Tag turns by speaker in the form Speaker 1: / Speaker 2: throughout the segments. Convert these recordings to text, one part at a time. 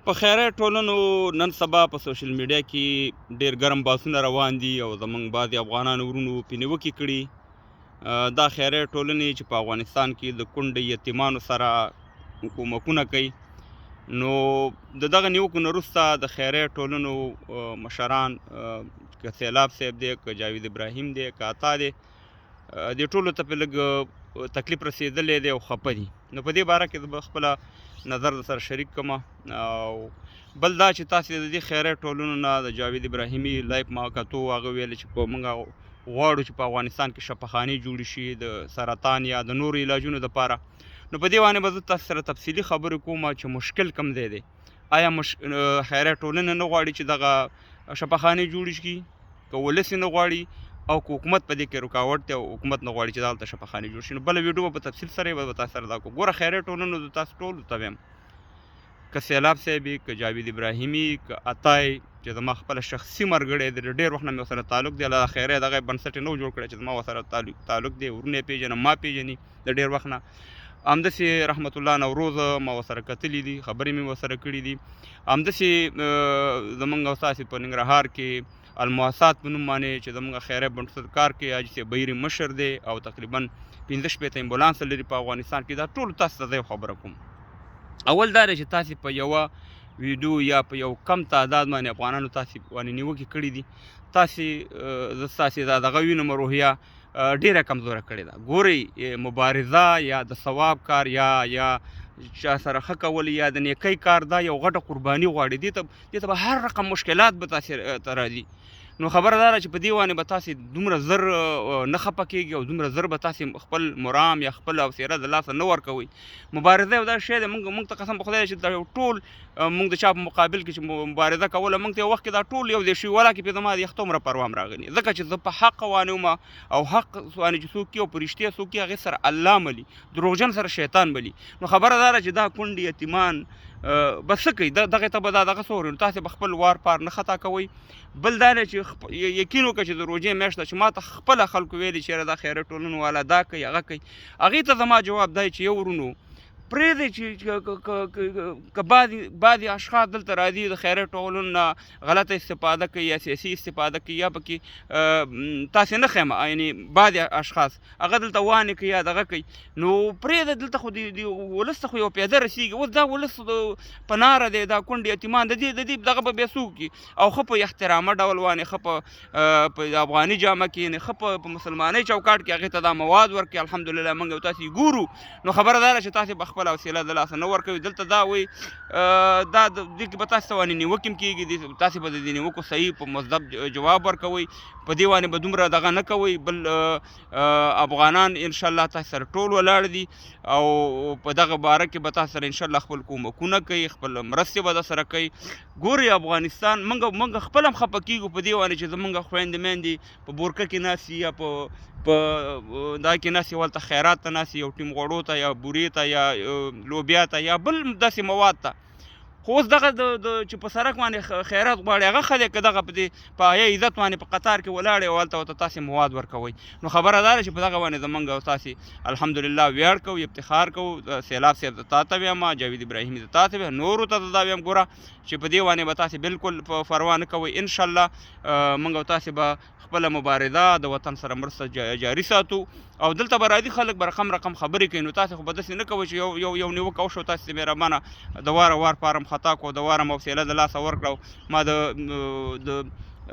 Speaker 1: په خیریه ټولنو نن سبا په سوشل میډیا کې ډېر ګرم بحثونه روان دي او زموږ بعضې افغانانو ورونو پرې نیوکې کړي. دا خیریه ټولنې چې په افغانستان کې د کونډې یتیمانو سره کومکونه کوي، نو د دغه نیوکو نه وروسته د خیریه ټولنو مشران، که سیلاب صاحب دی، که جاوید ابراهیم دی، که عطا دی، دې ټولو ته پرې لږ تکلیف رسېدلی دی او خفه دي. نو په دې باره کې زه به خپله نظر در سره شریک کړم. او بل دا چې تاسې د دې خیریه ټولنو نه د جاوید ابراهیمي لایف ما کتو، هغه ویل چې په موږ غواړو چې په افغانستان کې شفاخانې جوړې شي د سرطان یا د نورو علاجونو دپاره. نو په دې باندې به زه تاسو سره تفصیلي خبرې کوم چې مشکل کوم ځای دی. آیا خیریه ټولنه نه غواړي چې دغه شفاخانې جوړې شي، که ولس یې نه غواړي، او که حکومت په دې کې رکاوټ دی او حکومت نه غواړي چې دلته شفاخانې جوړ شي. نو بله ویډیو به په تفصیل سره یې به تاسو سره دا کوم. ګوره خیریه ټولنو زه تاسو ټولو ته وایم، که سیلاب صاحب وي، که جاوید ابراهیمي، که عطا چې زما خپله شخصي ملګری دی، ډېر وخت نه مې ورسره تعلق دی. الله خیریه دغه بنسټ یې نه و جوړ کړی چې زما ورسره تعلق دی، ورونه یې پېژنم، ما پېژني د ډېر وخت نه. همداسې رحمت الله نوروز ما ورسره کتلي دي، خبرې مې ورسره کړي دي. همداسې زموږ او ستاسې په ننګرهار کې المؤسسات په نوم باندې چې زموږ خیریه بنسټ کار کوي، حاجي صاحب بهیر مشر دی او تقریبا 15 امبولانس لري په افغانستان کې. دا ټولو تاسو ته زه یو خبره کوم. اول دا دی چې تاسې په یوه ویډیو یا په یو کم تعداد باندې افغانانو تاسې باندې نیوکې کړي دي. تاسې زه ستاسې دا دغه وینم روحیه ډېره کمزوره کړې ده. ګورئ، مبارزه یا د ثواب کار یا چا سره ښه کول یا د نیکۍ کار، دا یو غټه قرباني غواړي. دې ته به هر رقم مشکلات به تاسې ته راځي. نو خبره دا ده چې په دې باندې به تاسې دومره زر نه خفه کېږي او دومره زر به تاسې خپل مرام یا خپل حوصله د لاسه نه ورکوئ. مبارزه یو داسې شی دی، موږ ته قسم په خدای چې دا ټول موږ د چا په مقابل کې چې مبارزه کوله، موږ ته یو وخت کې دا ټول یو ځای شوي، ولاکې پرې زما د یخ ته عمره پروا هم راغلي، ځکه چې زه په حق روان یم او حق باندې چې څوک او په رښتیا څوک هغې سره الله ملي، دروغجن سره شیطان ملي. نو خبره دا ده چې دا کونډې یتیمان به څه کوي، دغې ته به دا دغه څه وري. نو تاسې به خپل وار پار نه خطا کوئ. بل دا دی چې یقین وکړه چې د روژې میاشت ده چې ما ته خپله خلکو ویلي چې یاره دا خیریه ټولنو والا دا کوي هغه کوي. هغې ته زما جواب دی چې یو ورونو پرېږدئ چې که بعضې اشخاص دلته راځي د خیریه ټولنو نه غلطه استفاده کوي یا سیاسي استفاده کوي یا پکې تاسې نه ښیم، یعنې بعضې اشخاص هغه دلته وانې کوي یا دغه کوي، نو پرېږده. دلته خو د ولس ته خو یو پیاده رسېږي. اوس دا ولس په ناره دی، دا کونډې یتیمان د دې دغه به بیا څه وکړي، او ښه په احترامه ډول وانې، ښه په افغاني جامه کې، یعنې ښه په مسلمانۍ چوکاټ کې هغې ته دا مواد ورکړي. الحمدلله موږ او تاسې ګورو. نو خبره دا ده چې تاسې به خپله حوصله د لاسه نه ورکوي. دلته دا وایي دا دې کې به تاسو ته باندې نیوکې هم کېږي، تاسې به د دې نیوکو صحیح په مصدق جواب ورکوئ، په دې باندې به دومره دغه نه کوئ. بل افغانان انشاءالله تاسې سره ټول ولاړ دي او په دغه باره کې به تاسو سره انشاءالله خپل کومکونه کوي، خپل مرستې به درسره کوي. ګورئ افغانستان موږ خپله هم خفه کېږو په دې باندې چې زموږ خویندې میندې په بورکه کې ناستي یا په دا کې ناستي، ولته خیرات ته ناستي، یو ټیم غوړو ته یا بورې ته یا لوبیا ته یا بل داسې مواد ته. خو اوس دغه چې په سړک باندې خیرات غواړي هغه ښه دی، که دغه په حیا عزت باندې په قطار کې ولاړې او هلته ورته تاسې مواد ورکوئ. نو خبره دا ده چې په دغه باندې زموږ او تاسې الحمدلله ویاړ کوو، افتخار کوو. سیلاب صاحب د تا ته وایم، جاوید ابراهیمي د تا ته وایم، نورو ته دا وایم ګوره چې په دې باندې به تاسې بالکل پروا نه کوئ. انشاءالله موږ او تاسې به خپله مبارزه د وطن سره مرسته جاري ساتو. او دلته به راځي خلک به رقم خبرې کوي، نو تاسې خو به داسې نه کوئ چې یو نیوکه وشو تاسې ته مهربانه د وار پارم خطا کو، د واره مو حوصله د لاسه ورکړه. ما د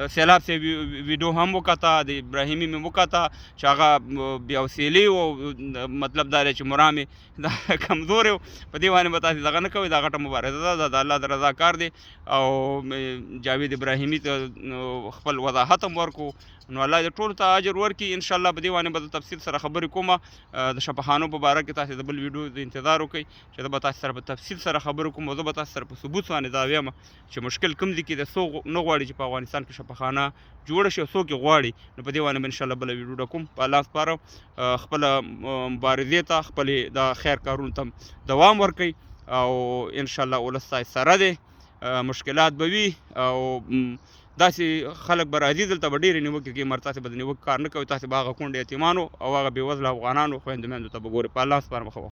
Speaker 1: سیلاب صاحب ویډیو هم وکته، د ابراهیمي مې وکته چې هغه بې حوصلې و، مطلب دا دی چې مرام یې دا کمزور و. په دې باندې به تاسې دغه نه کوئ، دا غټه مبارزه ده، د الله د رضا کار دی. او جاوید ابراهیمي ته خپل وضاحت هم ورکړو. نو الله دې ټولو ته اجر ورکړي. انشاءالله په دې باندې به د تفصیل سره خبرې کوم. د شفاخانو په باره کې تاسې د بل ویډیو د انتظار وکړئ چې زه به تاسې سره په تفصیل سره خبرې کوم، او زه به تاسې سره په ثبوت باندې دا وایم چې مشکل کوم ځای کې دی، څوک نه غواړي چې په افغانستان کې شفاخانه جوړه شي او څوک یې غواړي. نو په دې باندې به انشاءالله بله ویډیو کوم. په الله سپارم، خپله مبارزې ته، خپلې د خیر کارونو ته دوام ورکوئ او انشاءالله ولس ستاسې سره دی. مشکلات به وي او داسې خلک به راځي دلته به ډېرې نیوکې کوي، مګر تاسې به د نیوکې کار نه کوئ. تاسې به هغه کونډې یتیمانو او هغه بېوزله افغانانو خویندو میندو ته به ګورئ. په الله سپارم.